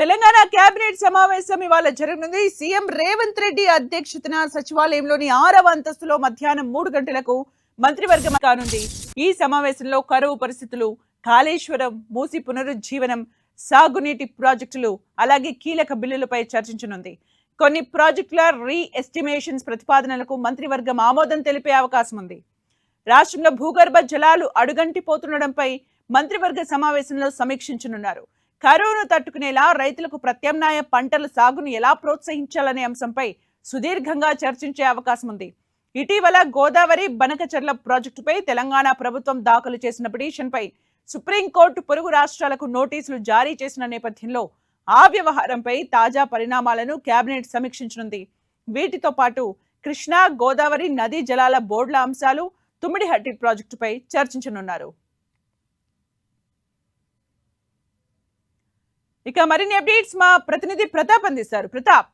Telangana cabinet సమావేశం ఇవాళ జరగనుంది. సీఎం రేవంత్ రెడ్డి అధ్యక్షతన సచివాలయంలోని 6వ అంతస్తులో మధ్యాహ్నం 3 గంటలకు మంత్రివర్గం కానుంది. ఈ సమావేశంలో కరువు పరిస్థితులు, కాళేశ్వరం, మూసి పునరుజ్జీవనం, సాగునీటి ప్రాజెక్టులు, అలాగే కీలక బిల్లులపై చర్చించనుంది. కొన్ని ప్రాజెక్టుల రీ ఎస్టిమేషన్స్ ప్రతిపాదనలకు మంత్రివర్గం ఆమోదం తెలిపే అవకాశం ఉంది. రాష్ట్రంలో భూగర్భ జలాలు అడుగంటిపోతుండడంపై మంత్రివర్గ సమావేశంలో సమీక్షించనున్నారు. కరువును తట్టుకునేలా రైతులకు ప్రత్యామ్నాయ పంటల సాగును ఎలా ప్రోత్సహించాలనే అంశంపై సుదీర్ఘంగా చర్చించే అవకాశం ఉంది. ఇటీవల గోదావరి బనకచర్ల ప్రాజెక్టుపై తెలంగాణ ప్రభుత్వం దాఖలు చేసిన పిటిషన్పై సుప్రీంకోర్టు పొరుగు రాష్ట్రాలకు నోటీసులు జారీ చేసిన నేపథ్యంలో ఆ వ్యవహారంపై తాజా పరిణామాలను కేబినెట్ సమీక్షించనుంది. వీటితో పాటు కృష్ణా గోదావరి నదీ జలాల బోర్డుల అంశాలు, తుమ్మిడిహట్టి ప్రాజెక్టుపై చర్చించనున్నారు. ఇక మరిన్ని అప్డేట్స్ మా ప్రతినిధి ప్రతాప్ అందిస్తారు. ప్రతాప్,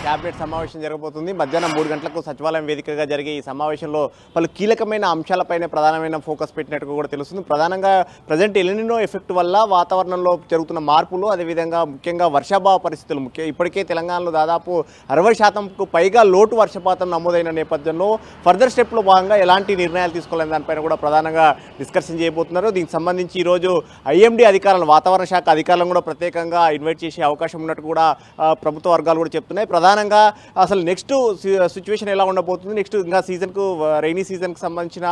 క్యాబినెట్ సమావేశం జరగబోతుంది. మధ్యాహ్నం 3 గంటలకు సచివాలయం వేదికగా జరిగే ఈ సమావేశంలో పలు కీలకమైన అంశాలపైనే ప్రధానమైన ఫోకస్ పెట్టినట్టుగా కూడా తెలుస్తుంది. ప్రధానంగా ప్రజెంట్ ఎలినినో ఎఫెక్ట్ వల్ల వాతావరణంలో జరుగుతున్న మార్పులు, అదేవిధంగా ముఖ్యంగా వర్షాభావ పరిస్థితులు, ఇప్పటికే తెలంగాణలో దాదాపు 60% పైగా లోటు వర్షపాతం నమోదైన నేపథ్యంలో ఫర్దర్ స్టెప్లో భాగంగా ఎలాంటి నిర్ణయాలు తీసుకోవాలని దానిపైన కూడా ప్రధానంగా డిస్కషన్ చేయబోతున్నారు. దీనికి సంబంధించి ఈరోజు ఐఎండీ అధికారులను, వాతావరణ శాఖ అధికారులను కూడా ప్రత్యేకంగా ఇన్వైట్ చేసే అవకాశం ఉన్నట్టు కూడా ప్రభుత్వ వర్గాలు కూడా చెప్తున్నాయి. ప్రధానంగా అసలు నెక్స్ట్ సిచ్యువేషన్ ఎలా ఉండబోతుంది, నెక్స్ట్ ఇంకా సీజన్కు, రైనీ సీజన్కి సంబంధించిన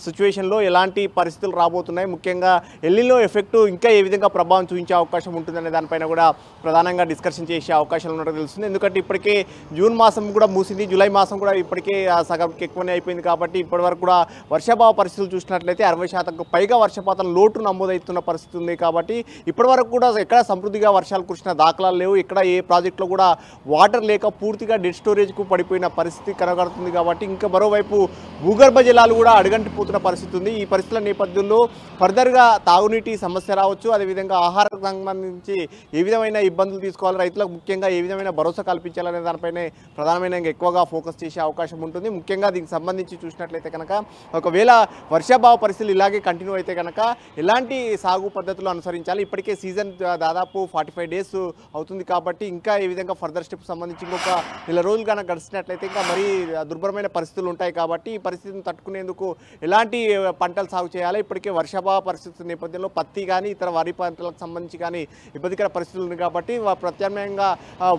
సిచ్యువేషన్లో ఎలాంటి పరిస్థితులు రాబోతున్నాయి, ముఖ్యంగా ఎల్నినో ఎఫెక్ట్ ఇంకా ఏ విధంగా ప్రభావం చూపించే అవకాశం ఉంటుందనే దానిపైన కూడా ప్రధానంగా డిస్కషన్ చేసే అవకాశాలు ఉన్నట్టు తెలుస్తుంది. ఎందుకంటే ఇప్పటికే జూన్ మాసం కూడా ముగిసింది, జూలై మాసం కూడా ఇప్పటికే సగంకి ఎక్కువనే అయిపోయింది. కాబట్టి ఇప్పటివరకు కూడా వర్షాభావ పరిస్థితులు చూసినట్లయితే 60% పైగా వర్షపాతం లోటు నమోదవుతున్న పరిస్థితి ఉంది. కాబట్టి ఇప్పటివరకు కూడా ఎక్కడ సమృద్ధిగా వర్షాలు కురిసిన దాఖలాలు లేవు. ఇక్కడ ఏ ప్రాజెక్టులో కూడా వాటర్ లేక పూర్తిగా డెడ్ స్టోరేజ్కు పడిపోయిన పరిస్థితి కనబడుతుంది. కాబట్టి ఇంకా మరోవైపు భూగర్భ జలాలు కూడా అడుగంటిపోతున్న పరిస్థితి ఉంది. ఈ పరిస్థితుల నేపథ్యంలో ఫర్దర్గా తాగునీటి సమస్య రావచ్చు, అదేవిధంగా ఆహారం సంబంధించి ఏ విధమైన ఇబ్బందులు తీసుకోవాలి, రైతులకు ముఖ్యంగా ఏ విధమైన భరోసా కల్పించాలనే దానిపైనే ప్రధానమైన ఎక్కువగా ఫోకస్ చేసే అవకాశం ఉంటుంది. ముఖ్యంగా దీనికి సంబంధించి చూసినట్లయితే కనుక ఒకవేళ వర్షాభావ పరిస్థితులు ఇలాగే కంటిన్యూ అయితే కనుక ఎలాంటి సాగు పద్ధతులు అనుసరించాలి, ఇప్పటికే సీజన్ దాదాపు 45 డేస్ అవుతుంది. కాబట్టి ఇంకా ఏ విధంగా ఫర్దర్ స్టెప్ సంబంధించి ఇంకొక 1 రోజులు కనుక గడిచినట్లయితే ఇంకా మరీ దుర్భరమైన పరిస్థితులు ఉంటాయి. కాబట్టి ఈ పరిస్థితిని తట్టుకునేందుకు ఎలాంటి పంటలు సాగు చేయాలి, ఇప్పటికే వర్షాభావ పరిస్థితుల నేపథ్యంలో పత్తి కానీ ఇతర వరి పంటలకు సంబంధించి కానీ ఇబ్బందికర పరిస్థితులు ఉన్నాయి. కాబట్టి ప్రత్యామ్నాయంగా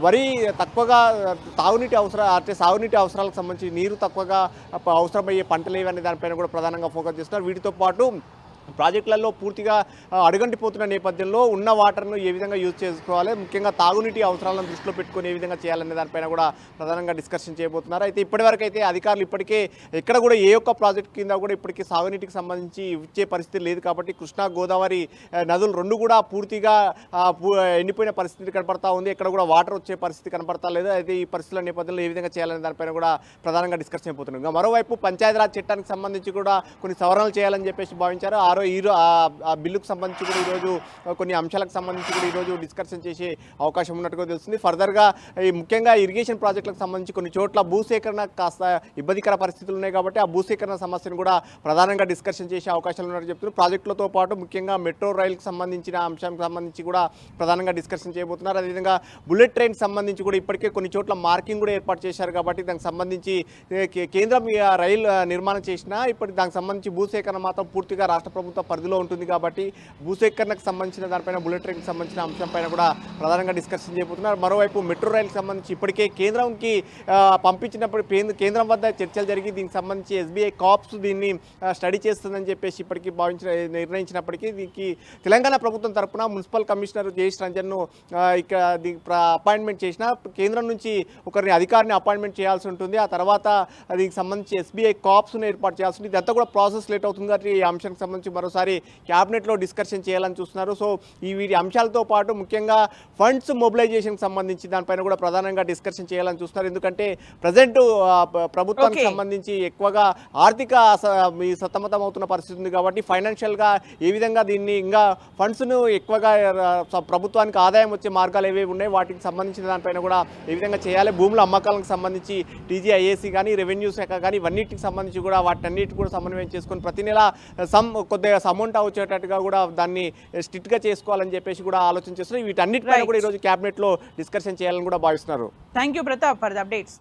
వరి తక్కువగా తాగునీటి అంటే సాగునీటి అవసరాలకు సంబంధించి నీరు తక్కువగా అవసరమయ్యే పంటలు ఏవనే దానిపైన కూడా ప్రధానంగా ఫోకస్ చేస్తున్నారు. వీటితో పాటు ప్రాజెక్టులలో పూర్తిగా అడుగంటిపోతున్న నేపథ్యంలో ఉన్న వాటర్ను ఏ విధంగా యూజ్ చేసుకోవాలి, ముఖ్యంగా తాగునీటి అవసరాలను దృష్టిలో పెట్టుకుని ఏ విధంగా చేయాలనే దానిపైన కూడా ప్రధానంగా డిస్కషన్ చేయబోతున్నారు. అయితే ఇప్పటివరకు అయితే అధికారులు ఇప్పటికే ఎక్కడ కూడా ఏ ఒక్క ప్రాజెక్ట్ కింద కూడా ఇప్పటికీ సాగునీటికి సంబంధించి ఇచ్చే పరిస్థితి లేదు. కాబట్టి కృష్ణా గోదావరి నదులు రెండు కూడా పూర్తిగా ఎండిపోయిన పరిస్థితి కనపడతా ఉంది. ఎక్కడ కూడా వాటర్ వచ్చే పరిస్థితి కనపడతా లేదు. అయితే ఈ పరిస్థితుల నేపథ్యంలో ఏ విధంగా చేయాలనే దానిపైన కూడా ప్రధానంగా డిస్కషన్ అయిపోతున్నారు. ఇంకా మరోవైపు పంచాయతీరాజ్ చట్టానికి సంబంధించి కూడా కొన్ని సవరణలు చేయాలని చెప్పేసి భావించారు. ఆ బిల్లుకు సంబంధించి కూడా ఈరోజు కొన్ని అంశాలకు సంబంధించి కూడా ఈరోజు డిస్కషన్ చేసే అవకాశం ఉన్నట్టుగా తెలుస్తుంది. ఫర్దర్గా ఈ ముఖ్యంగా ఇరిగేషన్ ప్రాజెక్టులకు సంబంధించి కొన్ని చోట్ల భూసేకరణ కాస్త ఇబ్బందికర పరిస్థితులు ఉన్నాయి. కాబట్టి ఆ భూసేకరణ సమస్యను కూడా ప్రధానంగా డిస్కషన్ చేసే అవకాశాలు ఉన్నట్టు చెప్తున్నారు. ప్రాజెక్టులతో పాటు ముఖ్యంగా మెట్రో రైలుకు సంబంధించిన అంశానికి సంబంధించి కూడా ప్రధానంగా డిస్కషన్ చేయబోతున్నారు. అదేవిధంగా బుల్లెట్ ట్రైన్ సంబంధించి కూడా ఇప్పటికే కొన్ని చోట్ల మార్కింగ్ కూడా ఏర్పాటు చేశారు. కాబట్టి దానికి సంబంధించి కేంద్రం రైలు నిర్మాణం చేసినా ఇప్పటికి దానికి సంబంధించి భూసేకరణ మాత్రం పూర్తిగా రాష్ట్ర ప్రభుత్వ పరిధిలో ఉంటుంది. కాబట్టి భూసేకరణకు సంబంధించిన దానిపైన బుల్లెట్ ట్రైన్కి సంబంధించిన అంశంపైన కూడా ప్రధానంగా డిస్కషన్ చేయబోతున్నారు. మరోవైపు మెట్రో రైలుకి సంబంధించి ఇప్పటికే కేంద్రంకి పంపించినప్పుడు కేంద్రం వద్ద చర్చలు జరిగి దీనికి సంబంధించి ఎస్బీఐ కాప్స్ దీన్ని స్టడీ చేస్తుందని చెప్పేసి ఇప్పటికీ నిర్ణయించినప్పటికీ దీనికి తెలంగాణ ప్రభుత్వం తరఫున మున్సిపల్ కమిషనర్ జయేష్ రంజన్ను ఇక్కడ అపాయింట్మెంట్ చేసిన కేంద్రం నుంచి ఒకరిని అధికారిని అపాయింట్మెంట్ చేయాల్సి ఉంటుంది. ఆ తర్వాత దీనికి సంబంధించి ఎస్బీఐ కాప్స్ను ఏర్పాటు చేయాల్సి ఉంటుంది. ఇదంతా కూడా ప్రాసెస్ లేట్ అవుతుంది. కాబట్టి ఈ అంశానికి సంబంధించి మరోసారి క్యాబినెట్లో డిస్కషన్ చేయాలని చూస్తున్నారు. సో ఈ వీటి అంశాలతో పాటు ముఖ్యంగా ఫండ్స్ మొబిలైజేషన్కి సంబంధించి దానిపైన కూడా ప్రధానంగా డిస్కషన్ చేయాలని చూస్తున్నారు. ఎందుకంటే ప్రజెంట్ ప్రభుత్వానికి సంబంధించి ఎక్కువగా ఆర్థిక సతమతం అవుతున్న పరిస్థితి ఉంది కాబట్టి ఫైనాన్షియల్గా ఏ విధంగా దీన్ని ఇంకా ఫండ్స్ను ఎక్కువగా ప్రభుత్వానికి ఆదాయం వచ్చే మార్గాలు ఏవేవి ఉన్నాయి వాటికి సంబంధించిన దానిపైన కూడా ఏ విధంగా చేయాలి, భూముల అమ్మకాలకు సంబంధించి టీజీఐఏసీ కానీ రెవెన్యూ శాఖ కానీ ఇవన్నిటికి సంబంధించి కూడా వాటన్నిటికి కూడా సమన్వయం చేసుకొని ప్రతి నెల కొద్దిగా అమౌంట్ వచ్చేటట్టుగా కూడా దాన్ని స్ట్రిక్ట్గా చేసుకోవాలని చెప్పేసి కూడా ఆలోచన చేస్తున్నారు. వీటన్నిటిపైన కూడా ఈరోజు క్యాబినెట్లో డిస్కషన్ చేయాలని కూడా భావిస్తున్నారు. Thank you Pratap for the updates.